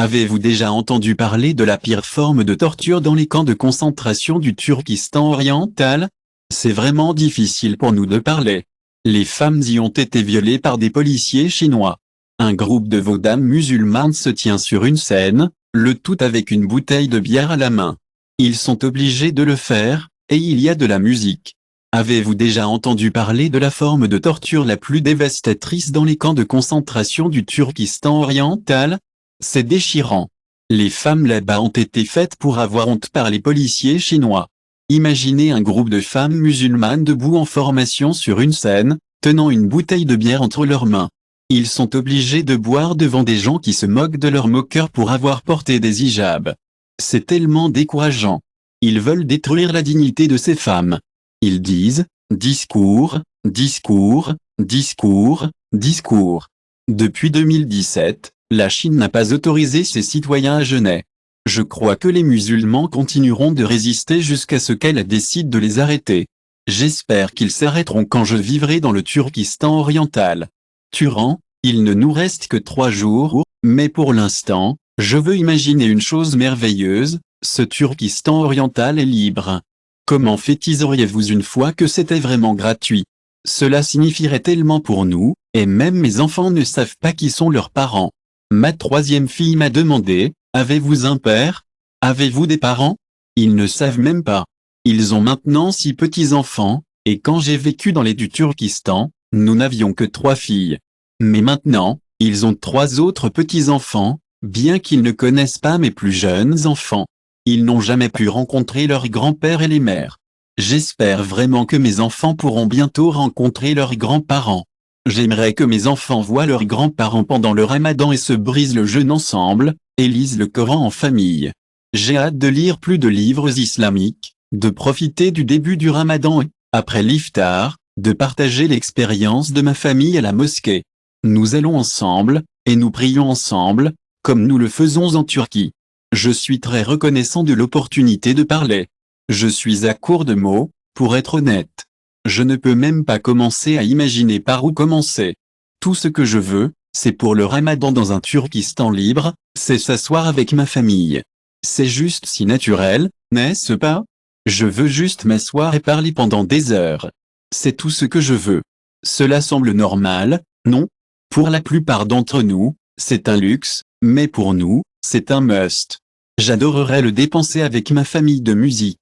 Avez-vous déjà entendu parler de la pire forme de torture dans les camps de concentration du Turkestan oriental? C'est vraiment difficile pour nous de parler. Les femmes y ont été violées par des policiers chinois. Un groupe de veaux-dames musulmanes se tient sur une scène, le tout avec une bouteille de bière à la main. Ils sont obligés de le faire, et il y a de la musique. Avez-vous déjà entendu parler de la forme de torture la plus dévastatrice dans les camps de concentration du Turkestan oriental? C'est déchirant. Les femmes là-bas ont été faites pour avoir honte par les policiers chinois. Imaginez un groupe de femmes musulmanes debout en formation sur une scène, tenant une bouteille de bière entre leurs mains. Ils sont obligés de boire devant des gens qui se moquent de leurs moqueurs pour avoir porté des hijabs. C'est tellement décourageant. Ils veulent détruire la dignité de ces femmes. Ils disent « discours, discours, discours, discours ». Depuis 2017, la Chine n'a pas autorisé ses citoyens à jeûner. Je crois que les musulmans continueront de résister jusqu'à ce qu'elle décide de les arrêter. J'espère qu'ils s'arrêteront quand je vivrai dans le Turkestan oriental. Turan, il ne nous reste que 3 jours, mais pour l'instant, je veux imaginer une chose merveilleuse, ce Turkestan oriental est libre. Comment fétiseriez-vous une fois que c'était vraiment gratuit? Cela signifierait tellement pour nous, et même mes enfants ne savent pas qui sont leurs parents. Ma 3e fille m'a demandé, avez-vous un père? Avez-vous des parents? Ils ne savent même pas. Ils ont maintenant 6 petits-enfants, et quand j'ai vécu dans les du Turkestan, nous n'avions que 3 filles. Mais maintenant, ils ont 3 autres petits-enfants, bien qu'ils ne connaissent pas mes plus jeunes enfants. Ils n'ont jamais pu rencontrer leur grand-père et les mères. J'espère vraiment que mes enfants pourront bientôt rencontrer leurs grands-parents. J'aimerais que mes enfants voient leurs grands-parents pendant le ramadan et se brisent le jeûne ensemble, et lisent le Coran en famille. J'ai hâte de lire plus de livres islamiques, de profiter du début du ramadan et, après l'iftar, de partager l'expérience de ma famille à la mosquée. Nous allons ensemble, et nous prions ensemble, comme nous le faisons en Turquie. Je suis très reconnaissant de l'opportunité de parler. Je suis à court de mots, pour être honnête. Je ne peux même pas commencer à imaginer par où commencer. Tout ce que je veux, c'est pour le ramadan dans un Turkestan libre, c'est s'asseoir avec ma famille. C'est juste si naturel, n'est-ce pas? Je veux juste m'asseoir et parler pendant des heures. C'est tout ce que je veux. Cela semble normal, non? Pour la plupart d'entre nous, c'est un luxe, mais pour nous, c'est un must. J'adorerais le dépenser avec ma famille de musique.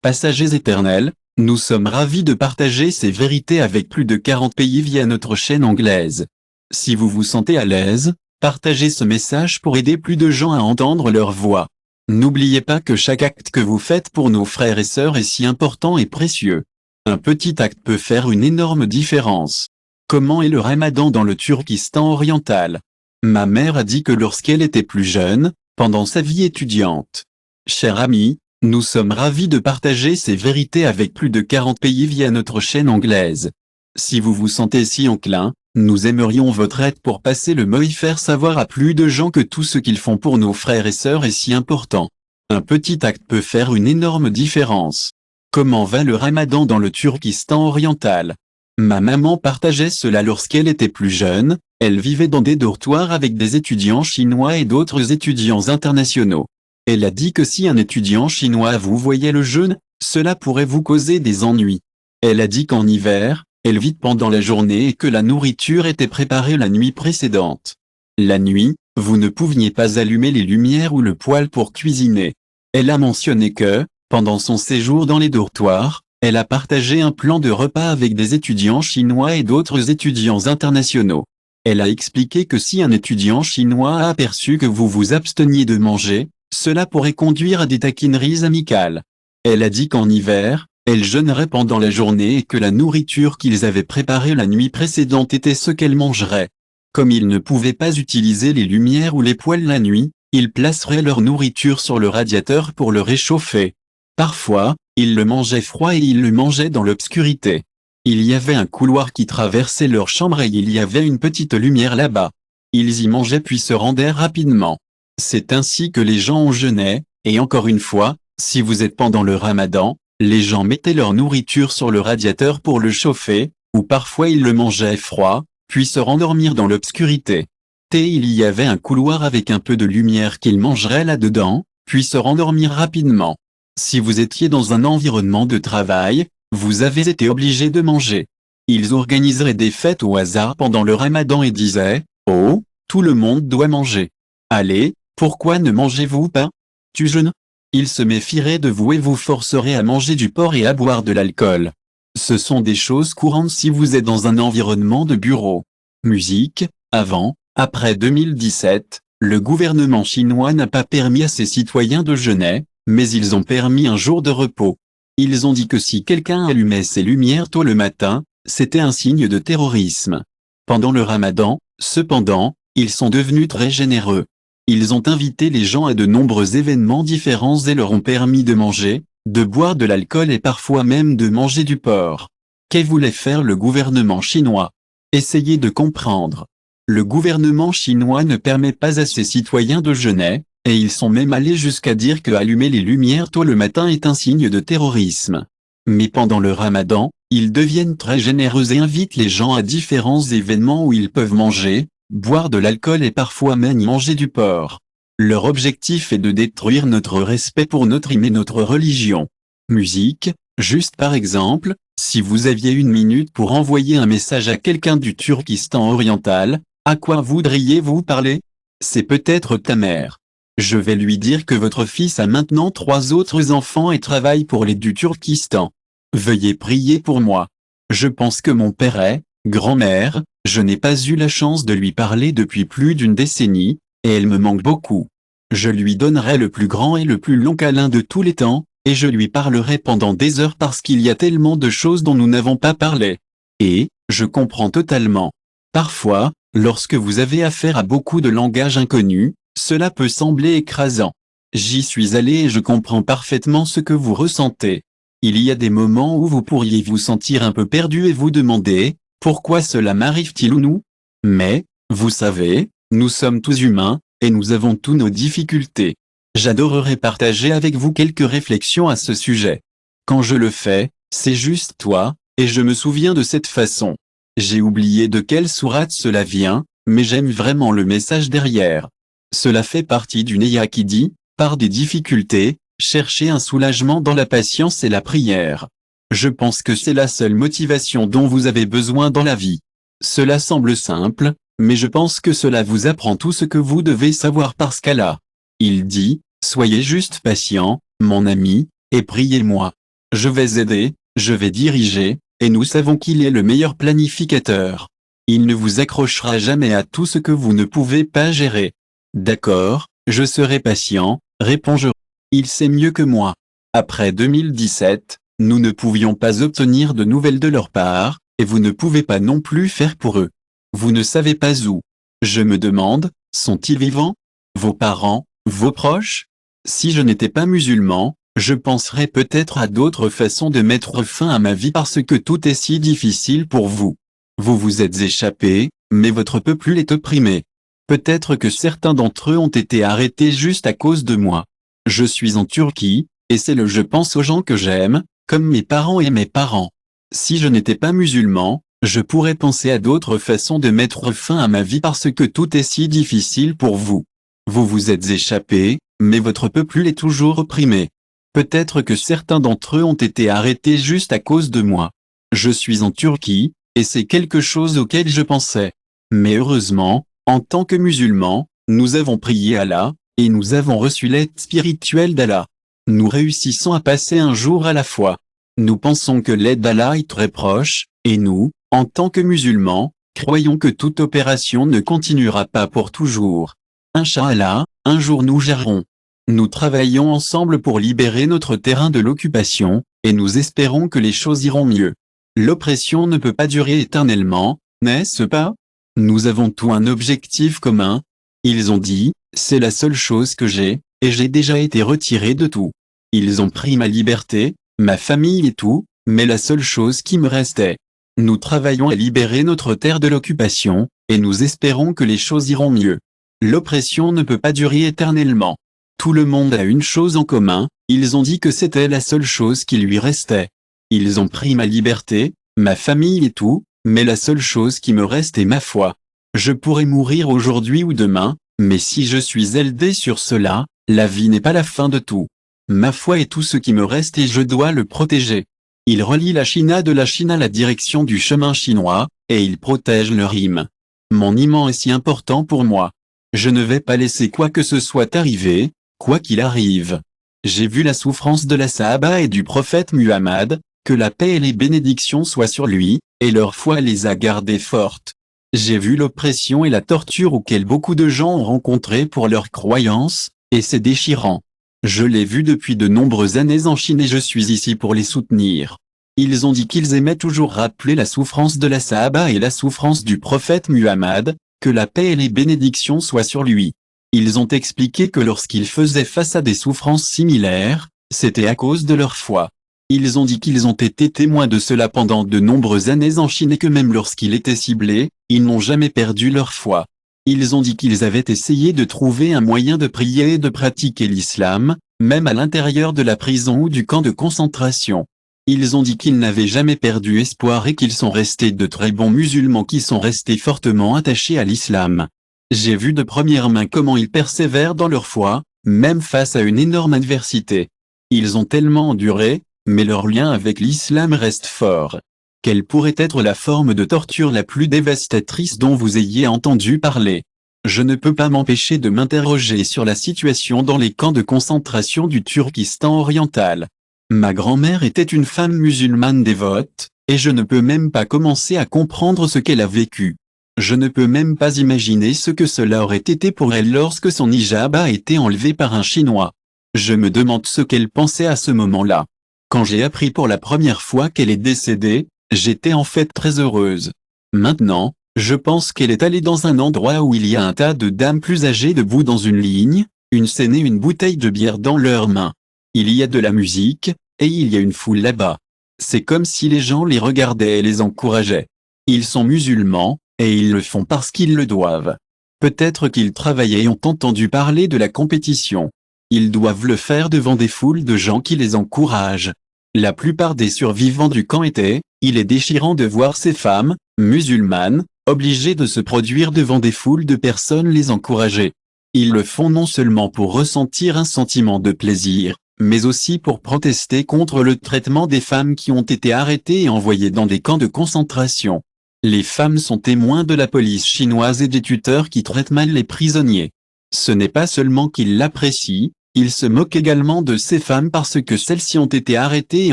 Passagers éternels, nous sommes ravis de partager ces vérités avec plus de 40 pays via notre chaîne anglaise. Si vous vous sentez à l'aise, partagez ce message pour aider plus de gens à entendre leur voix. N'oubliez pas que chaque acte que vous faites pour nos frères et sœurs est si important et précieux. Un petit acte peut faire une énorme différence. Comment est le ramadan dans le Turkestan oriental? Ma mère a dit que lorsqu'elle était plus jeune, pendant sa vie étudiante. Cher ami, nous sommes ravis de partager ces vérités avec plus de 40 pays via notre chaîne anglaise. Si vous vous sentez si enclin, nous aimerions votre aide pour passer le mot et faire savoir à plus de gens que tout ce qu'ils font pour nos frères et sœurs est si important. Un petit acte peut faire une énorme différence. Comment va le ramadan dans le Turkestan oriental? Ma maman partageait cela lorsqu'elle était plus jeune, elle vivait dans des dortoirs avec des étudiants chinois et d'autres étudiants internationaux. Elle a dit que si un étudiant chinois vous voyait le jeûne, cela pourrait vous causer des ennuis. Elle a dit qu'en hiver, elle vit pendant la journée et que la nourriture était préparée la nuit précédente. La nuit, vous ne pouviez pas allumer les lumières ou le poêle pour cuisiner. Elle a mentionné que, pendant son séjour dans les dortoirs, elle a partagé un plan de repas avec des étudiants chinois et d'autres étudiants internationaux. Elle a expliqué que si un étudiant chinois a aperçu que vous vous absteniez de manger, cela pourrait conduire à des taquineries amicales. Elle a dit qu'en hiver, elle jeûnerait pendant la journée et que la nourriture qu'ils avaient préparée la nuit précédente était ce qu'elle mangerait. Comme ils ne pouvaient pas utiliser les lumières ou les poêles la nuit, ils placeraient leur nourriture sur le radiateur pour le réchauffer. Parfois, ils le mangeaient froid et ils le mangeaient dans l'obscurité. Il y avait un couloir qui traversait leur chambre et il y avait une petite lumière là-bas. Ils y mangeaient puis se rendaient rapidement. C'est ainsi que les gens ont jeûné, et encore une fois, si vous êtes pendant le ramadan, les gens mettaient leur nourriture sur le radiateur pour le chauffer, ou parfois ils le mangeaient froid, puis se rendormir dans l'obscurité. Il y avait un couloir avec un peu de lumière qu'ils mangeraient là-dedans, puis se rendormir rapidement. Si vous étiez dans un environnement de travail, vous avez été obligé de manger. Ils organiseraient des fêtes au hasard pendant le ramadan et disaient « Oh, tout le monde doit manger. Allez, pourquoi ne mangez-vous pas? Tu jeûnes ?» Ils se méfieraient de vous et vous forceraient à manger du porc et à boire de l'alcool. Ce sont des choses courantes si vous êtes dans un environnement de bureau. Musique, avant, après 2017, le gouvernement chinois n'a pas permis à ses citoyens de jeûner, mais ils ont permis un jour de repos. Ils ont dit que si quelqu'un allumait ses lumières tôt le matin, c'était un signe de terrorisme. Pendant le ramadan, cependant, ils sont devenus très généreux. Ils ont invité les gens à de nombreux événements différents et leur ont permis de manger, de boire de l'alcool et parfois même de manger du porc. Qu'est voulait faire le gouvernement chinois? Essayez de comprendre. Le gouvernement chinois ne permet pas à ses citoyens de jeûner, et ils sont même allés jusqu'à dire que allumer les lumières tôt le matin est un signe de terrorisme. Mais pendant le ramadan, ils deviennent très généreux et invitent les gens à différents événements où ils peuvent manger, boire de l'alcool et parfois même manger du porc. Leur objectif est de détruire notre respect pour notre hymne et notre religion. Musique, juste par exemple, si vous aviez une minute pour envoyer un message à quelqu'un du Turkestan oriental, à quoi voudriez-vous parler? C'est peut-être ta mère. Je vais lui dire que votre fils a maintenant 3 autres enfants et travaille pour les du Turkestan. Veuillez prier pour moi. Je pense que mon père est, grand-mère, je n'ai pas eu la chance de lui parler depuis plus d'une décennie, et elle me manque beaucoup. Je lui donnerai le plus grand et le plus long câlin de tous les temps, et je lui parlerai pendant des heures parce qu'il y a tellement de choses dont nous n'avons pas parlé. Et, je comprends totalement. Parfois, lorsque vous avez affaire à beaucoup de langages inconnus, cela peut sembler écrasant. J'y suis allé et je comprends parfaitement ce que vous ressentez. Il y a des moments où vous pourriez vous sentir un peu perdu et vous demander, pourquoi cela m'arrive-t-il ou nous? Mais, vous savez, nous sommes tous humains, et nous avons tous nos difficultés. J'adorerais partager avec vous quelques réflexions à ce sujet. Quand je le fais, c'est juste toi, et je me souviens de cette façon. J'ai oublié de quelle sourate cela vient, mais j'aime vraiment le message derrière. Cela fait partie d'une ayah qui dit, par des difficultés, cherchez un soulagement dans la patience et la prière. Je pense que c'est la seule motivation dont vous avez besoin dans la vie. Cela semble simple, mais je pense que cela vous apprend tout ce que vous devez savoir parce qu'Allah. Il dit, soyez juste patient, mon ami, et priez-moi. Je vais aider, je vais diriger, et nous savons qu'il est le meilleur planificateur. Il ne vous accrochera jamais à tout ce que vous ne pouvez pas gérer. D'accord, je serai patient, réponds-je. Il sait mieux que moi. Après 2017, nous ne pouvions pas obtenir de nouvelles de leur part, et vous ne pouvez pas non plus faire pour eux. Vous ne savez pas où. Je me demande, sont-ils vivants? Vos parents, vos proches? Si je n'étais pas musulman, je penserais peut-être à d'autres façons de mettre fin à ma vie parce que tout est si difficile pour vous. Vous vous êtes échappés, mais votre peuple est opprimé. Peut-être que certains d'entre eux ont été arrêtés juste à cause de moi. Je suis en Turquie, et c'est je pense aux gens que j'aime, comme mes parents et mes parents. Si je n'étais pas musulman, je pourrais penser à d'autres façons de mettre fin à ma vie parce que tout est si difficile pour vous. Vous vous êtes échappés, mais votre peuple est toujours opprimé. Peut-être que certains d'entre eux ont été arrêtés juste à cause de moi. Je suis en Turquie, et c'est quelque chose auquel je pensais. Mais heureusement, en tant que musulmans, nous avons prié Allah, et nous avons reçu l'aide spirituelle d'Allah. Nous réussissons à passer un jour à la fois. Nous pensons que l'aide d'Allah est très proche, et nous, en tant que musulmans, croyons que toute opération ne continuera pas pour toujours. Inch'Allah, un jour nous gérerons. Nous travaillons ensemble pour libérer notre terrain de l'occupation, et nous espérons que les choses iront mieux. L'oppression ne peut pas durer éternellement, n'est-ce pas? Nous avons tous un objectif commun. Ils ont dit, c'est la seule chose que j'ai, et j'ai déjà été retiré de tout. Ils ont pris ma liberté, ma famille et tout, mais la seule chose qui me restait. Nous travaillons à libérer notre terre de l'occupation, et nous espérons que les choses iront mieux. L'oppression ne peut pas durer éternellement. Tout le monde a une chose en commun, ils ont dit que c'était la seule chose qui lui restait. Ils ont pris ma liberté, ma famille et tout, mais la seule chose qui me reste est ma foi. Je pourrais mourir aujourd'hui ou demain, mais si je suis aidé sur cela, la vie n'est pas la fin de tout. Ma foi est tout ce qui me reste et je dois le protéger. Il relie la Chine de la Chine à la direction du chemin chinois, et il protège le Rime. Mon imam est si important pour moi. Je ne vais pas laisser quoi que ce soit arriver, quoi qu'il arrive. J'ai vu la souffrance de la Sahaba et du prophète Muhammad, que la paix et les bénédictions soient sur lui, et leur foi les a gardées fortes. J'ai vu l'oppression et la torture auxquelles beaucoup de gens ont rencontré pour leurs croyances, et c'est déchirant. Je l'ai vu depuis de nombreuses années en Chine et je suis ici pour les soutenir. Ils ont dit qu'ils aimaient toujours rappeler la souffrance de la Sahaba et la souffrance du prophète Muhammad, que la paix et les bénédictions soient sur lui. Ils ont expliqué que lorsqu'ils faisaient face à des souffrances similaires, c'était à cause de leur foi. Ils ont dit qu'ils ont été témoins de cela pendant de nombreuses années en Chine et que même lorsqu'ils étaient ciblés, ils n'ont jamais perdu leur foi. Ils ont dit qu'ils avaient essayé de trouver un moyen de prier et de pratiquer l'islam, même à l'intérieur de la prison ou du camp de concentration. Ils ont dit qu'ils n'avaient jamais perdu espoir et qu'ils sont restés de très bons musulmans qui sont restés fortement attachés à l'islam. J'ai vu de première main comment ils persévèrent dans leur foi, même face à une énorme adversité. Ils ont tellement enduré, mais leur lien avec l'islam reste fort. Quelle pourrait être la forme de torture la plus dévastatrice dont vous ayez entendu parler? Je ne peux pas m'empêcher de m'interroger sur la situation dans les camps de concentration du Turkestan oriental. Ma grand-mère était une femme musulmane dévote, et je ne peux même pas commencer à comprendre ce qu'elle a vécu. Je ne peux même pas imaginer ce que cela aurait été pour elle lorsque son hijab a été enlevé par un Chinois. Je me demande ce qu'elle pensait à ce moment-là. Quand j'ai appris pour la première fois qu'elle est décédée, j'étais en fait très heureuse. Maintenant, je pense qu'elle est allée dans un endroit où il y a un tas de dames plus âgées debout dans une ligne, une scène et une bouteille de bière dans leurs mains. Il y a de la musique, et il y a une foule là-bas. C'est comme si les gens les regardaient et les encourageaient. Ils sont musulmans, et ils le font parce qu'ils le doivent. Peut-être qu'ils travaillaient et ont entendu parler de la compétition. Ils doivent le faire devant des foules de gens qui les encouragent. La plupart des survivants du camp étaient, il est déchirant de voir ces femmes, musulmanes, obligées de se produire devant des foules de personnes les encourager. Ils le font non seulement pour ressentir un sentiment de plaisir, mais aussi pour protester contre le traitement des femmes qui ont été arrêtées et envoyées dans des camps de concentration. Les femmes sont témoins de la police chinoise et des tuteurs qui traitent mal les prisonniers. Ce n'est pas seulement qu'ils l'apprécient, ils se moquent également de ces femmes parce que celles-ci ont été arrêtées et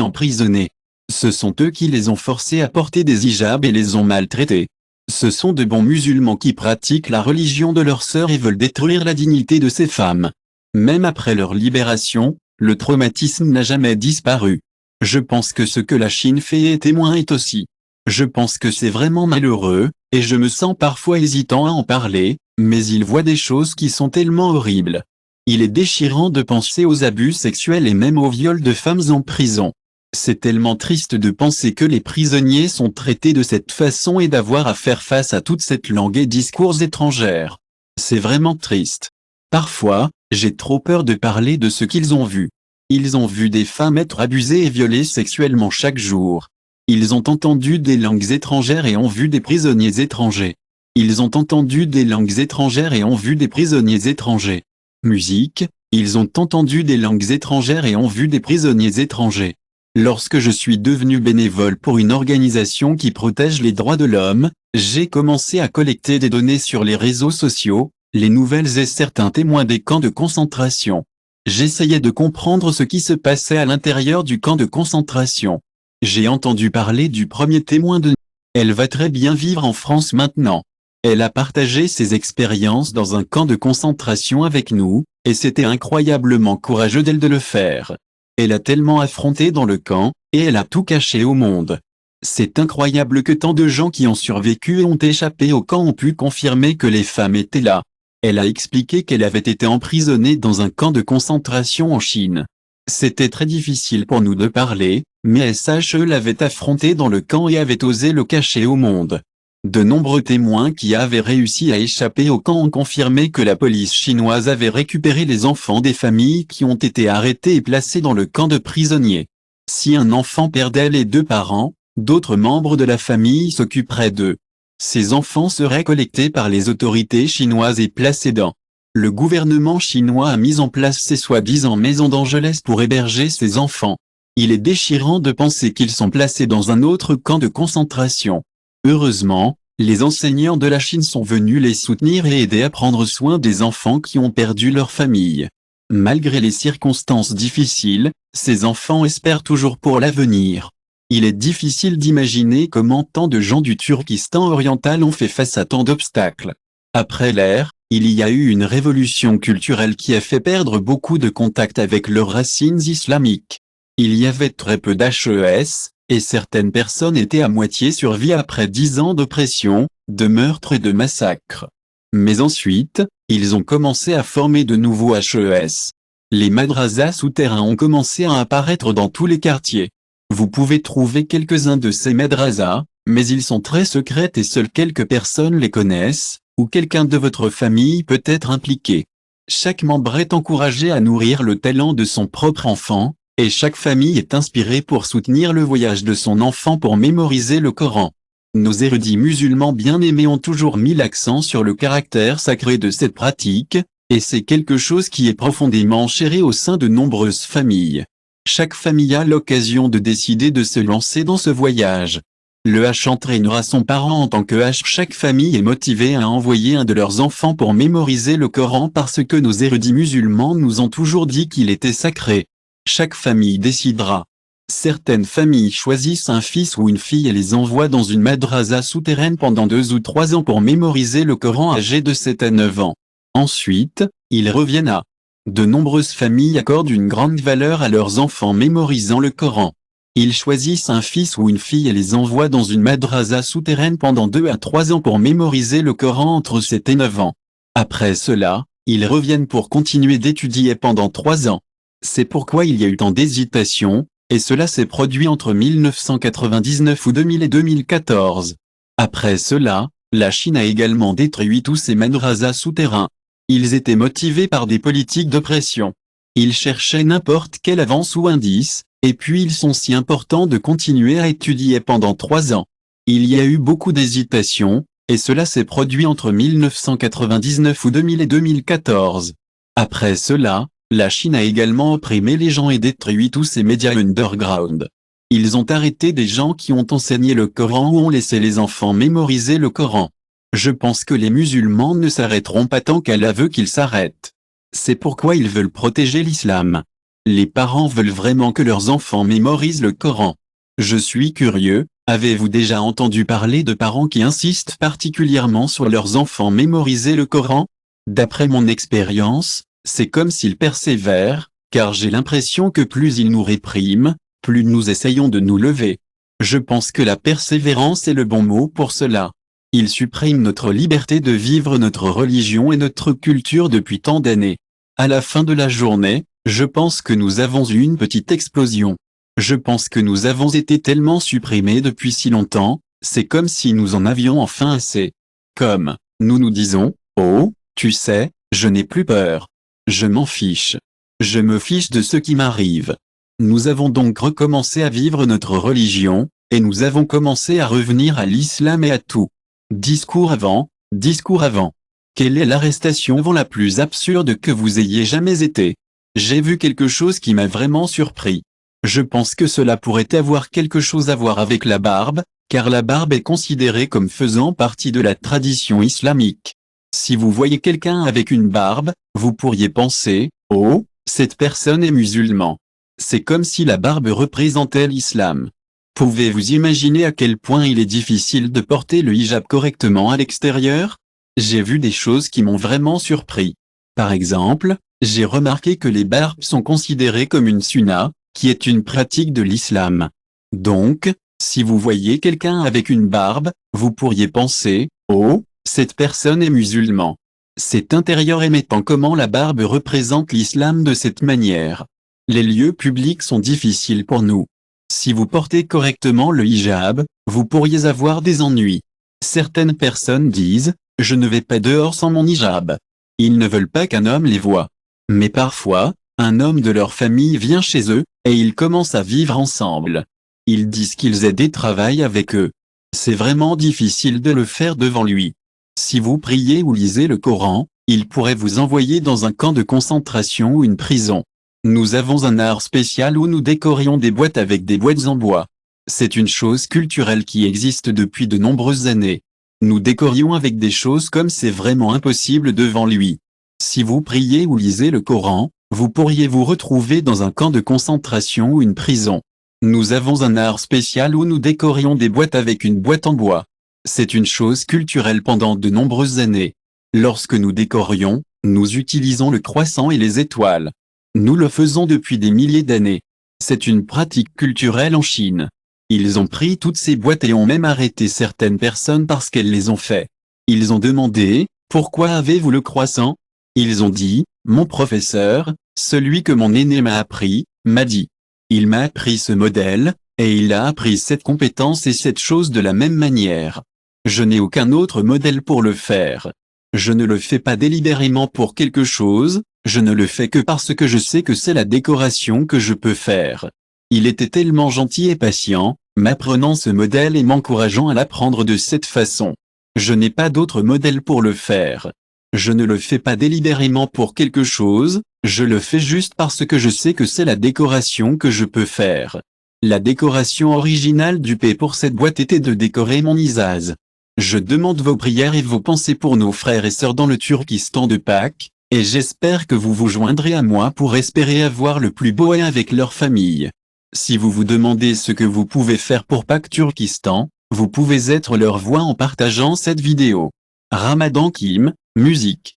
emprisonnées. Ce sont eux qui les ont forcées à porter des hijabs et les ont maltraitées. Ce sont de bons musulmans qui pratiquent la religion de leur sœur et veulent détruire la dignité de ces femmes. Même après leur libération, le traumatisme n'a jamais disparu. Je pense que ce que la Chine fait est témoin est aussi. Je pense que c'est vraiment malheureux, et je me sens parfois hésitant à en parler, mais il voit des choses qui sont tellement horribles. Il est déchirant de penser aux abus sexuels et même aux viols de femmes en prison. C'est tellement triste de penser que les prisonniers sont traités de cette façon et d'avoir à faire face à toute cette langue et discours étrangères. C'est vraiment triste. Parfois, j'ai trop peur de parler de ce qu'ils ont vu. Ils ont vu des femmes être abusées et violées sexuellement chaque jour. Ils ont entendu des langues étrangères et ont vu des prisonniers étrangers. Ils ont entendu des langues étrangères et ont vu des prisonniers étrangers. Musique, ils ont entendu des langues étrangères et ont vu des prisonniers étrangers. Lorsque je suis devenu bénévole pour une organisation qui protège les droits de l'homme, j'ai commencé à collecter des données sur les réseaux sociaux, les nouvelles et certains témoins des camps de concentration. J'essayais de comprendre ce qui se passait à l'intérieur du camp de concentration. J'ai entendu parler du premier témoin de... Elle va très bien vivre en France maintenant. Elle a partagé ses expériences dans un camp de concentration avec nous, et c'était incroyablement courageux d'elle de le faire. Elle a tellement affronté dans le camp, et elle a tout caché au monde. C'est incroyable que tant de gens qui ont survécu et ont échappé au camp ont pu confirmer que les femmes étaient là. Elle a expliqué qu'elle avait été emprisonnée dans un camp de concentration en Chine. C'était très difficile pour nous de parler, mais SHE l'avait affronté dans le camp et avait osé le cacher au monde. De nombreux témoins qui avaient réussi à échapper au camp ont confirmé que la police chinoise avait récupéré les enfants des familles qui ont été arrêtés et placés dans le camp de prisonniers. Si un enfant perdait les deux parents, d'autres membres de la famille s'occuperaient d'eux. Ces enfants seraient collectés par les autorités chinoises et placés dans. Le gouvernement chinois a mis en place ces soi-disant maisons d'Angeles pour héberger ces enfants. Il est déchirant de penser qu'ils sont placés dans un autre camp de concentration. Heureusement, les enseignants de la Chine sont venus les soutenir et aider à prendre soin des enfants qui ont perdu leur famille. Malgré les circonstances difficiles, ces enfants espèrent toujours pour l'avenir. Il est difficile d'imaginer comment tant de gens du Turkestan oriental ont fait face à tant d'obstacles. Après l'ère, il y a eu une révolution culturelle qui a fait perdre beaucoup de contact avec leurs racines islamiques. Il y avait très peu d'HES, et certaines personnes étaient à moitié survies après 10 ans d'oppression, de meurtres et de massacres. Mais ensuite, ils ont commencé à former de nouveaux HES. Les madrasas souterrains ont commencé à apparaître dans tous les quartiers. Vous pouvez trouver quelques-uns de ces madrasas, mais ils sont très secrets et seules quelques personnes les connaissent, ou quelqu'un de votre famille peut être impliqué. Chaque membre est encouragé à nourrir le talent de son propre enfant, et chaque famille est inspirée pour soutenir le voyage de son enfant pour mémoriser le Coran. Nos érudits musulmans bien-aimés ont toujours mis l'accent sur le caractère sacré de cette pratique, et c'est quelque chose qui est profondément chéri au sein de nombreuses familles. Chaque famille a l'occasion de décider de se lancer dans ce voyage. Le H entraînera son parent en tant que H. Chaque famille est motivée à envoyer un de leurs enfants pour mémoriser le Coran parce que nos érudits musulmans nous ont toujours dit qu'il était sacré. Chaque famille décidera. Certaines familles choisissent un fils ou une fille et les envoient dans une madrasa souterraine pendant 2 ou 3 ans pour mémoriser le Coran âgés de 7 à 9 ans. Ensuite, ils reviennent à. De nombreuses familles accordent une grande valeur à leurs enfants mémorisant le Coran. Ils choisissent un fils ou une fille et les envoient dans une madrasa souterraine pendant 2 à 3 ans pour mémoriser le Coran entre 7 et 9 ans. Après cela, ils reviennent pour continuer d'étudier pendant 3 ans. C'est pourquoi il y a eu tant d'hésitation, et cela s'est produit entre 1999 ou 2000 et 2014. Après cela, la Chine a également détruit tous ces madrasas souterrains. Ils étaient motivés par des politiques d'oppression. Ils cherchaient n'importe quelle avance ou indice, et puis ils sont si importants de continuer à étudier pendant 3 ans. Il y a eu beaucoup d'hésitation, et cela s'est produit entre 1999 ou 2000 et 2014. Après cela, la Chine a également opprimé les gens et détruit tous ces médias underground. Ils ont arrêté des gens qui ont enseigné le Coran ou ont laissé les enfants mémoriser le Coran. Je pense que les musulmans ne s'arrêteront pas tant qu'Allah veut qu'ils s'arrêtent. C'est pourquoi ils veulent protéger l'islam. Les parents veulent vraiment que leurs enfants mémorisent le Coran. Je suis curieux, avez-vous déjà entendu parler de parents qui insistent particulièrement sur leurs enfants mémoriser le Coran? D'après mon expérience, c'est comme s'ils persévèrent, car j'ai l'impression que plus ils nous répriment, plus nous essayons de nous lever. Je pense que la persévérance est le bon mot pour cela. Ils suppriment notre liberté de vivre notre religion et notre culture depuis tant d'années. À la fin de la journée, je pense que nous avons eu une petite explosion. Je pense que nous avons été tellement supprimés depuis si longtemps, c'est comme si nous en avions enfin assez. Comme, nous nous disons, oh, tu sais, je n'ai plus peur. Je m'en fiche. Je me fiche de ce qui m'arrive. Nous avons donc recommencé à vivre notre religion, et nous avons commencé à revenir à l'islam et à tout. Discours avant, discours avant. Quelle est l'arrestation avant la plus absurde que vous ayez jamais été? J'ai vu quelque chose qui m'a vraiment surpris. Je pense que cela pourrait avoir quelque chose à voir avec la barbe, car la barbe est considérée comme faisant partie de la tradition islamique. Si vous voyez quelqu'un avec une barbe, vous pourriez penser, oh, cette personne est musulman. C'est comme si la barbe représentait l'islam. Pouvez-vous imaginer à quel point il est difficile de porter le hijab correctement à l'extérieur? J'ai vu des choses qui m'ont vraiment surpris. Par exemple, j'ai remarqué que les barbes sont considérées comme une sunna, qui est une pratique de l'islam. Donc, si vous voyez quelqu'un avec une barbe, vous pourriez penser, oh, cette personne est musulman. C'est intérieur émettant comment la barbe représente l'islam de cette manière. Les lieux publics sont difficiles pour nous. Si vous portez correctement le hijab, vous pourriez avoir des ennuis. Certaines personnes disent, je ne vais pas dehors sans mon hijab. Ils ne veulent pas qu'un homme les voie. Mais parfois, un homme de leur famille vient chez eux, et ils commencent à vivre ensemble. Ils disent qu'ils aident et travaillent avec eux. C'est vraiment difficile de le faire devant lui. Si vous priez ou lisez le Coran, il pourrait vous envoyer dans un camp de concentration ou une prison. Nous avons un art spécial où nous décorions des boîtes avec des boîtes en bois. C'est une chose culturelle qui existe depuis de nombreuses années. Nous décorions avec des choses comme c'est vraiment impossible devant lui. Si vous priez ou lisez le Coran, vous pourriez vous retrouver dans un camp de concentration ou une prison. Nous avons un art spécial où nous décorions des boîtes avec une boîte en bois. C'est une chose culturelle pendant de nombreuses années. Lorsque nous décorions, nous utilisons le croissant et les étoiles. Nous le faisons depuis des milliers d'années. C'est une pratique culturelle en Chine. Ils ont pris toutes ces boîtes et ont même arrêté certaines personnes parce qu'elles les ont fait. Ils ont demandé, pourquoi avez-vous le croissant? Ils ont dit, mon professeur, celui que mon aîné m'a appris, m'a dit. Il m'a appris ce modèle, et il a appris cette compétence et cette chose de la même manière. Je n'ai aucun autre modèle pour le faire. Je ne le fais pas délibérément pour quelque chose, je ne le fais que parce que je sais que c'est la décoration que je peux faire. Il était tellement gentil et patient, m'apprenant ce modèle et m'encourageant à l'apprendre de cette façon. Je n'ai pas d'autre modèle pour le faire. Je ne le fais pas délibérément pour quelque chose, je le fais juste parce que je sais que c'est la décoration que je peux faire. La décoration originale du P pour cette boîte était de décorer mon Isaz. Je demande vos prières et vos pensées pour nos frères et sœurs dans le Turkestan de Pâques, et j'espère que vous vous joindrez à moi pour espérer avoir le plus beau et avec leur famille. Si vous vous demandez ce que vous pouvez faire pour Pâques Turkestan, vous pouvez être leur voix en partageant cette vidéo. Ramadan Kim, musique.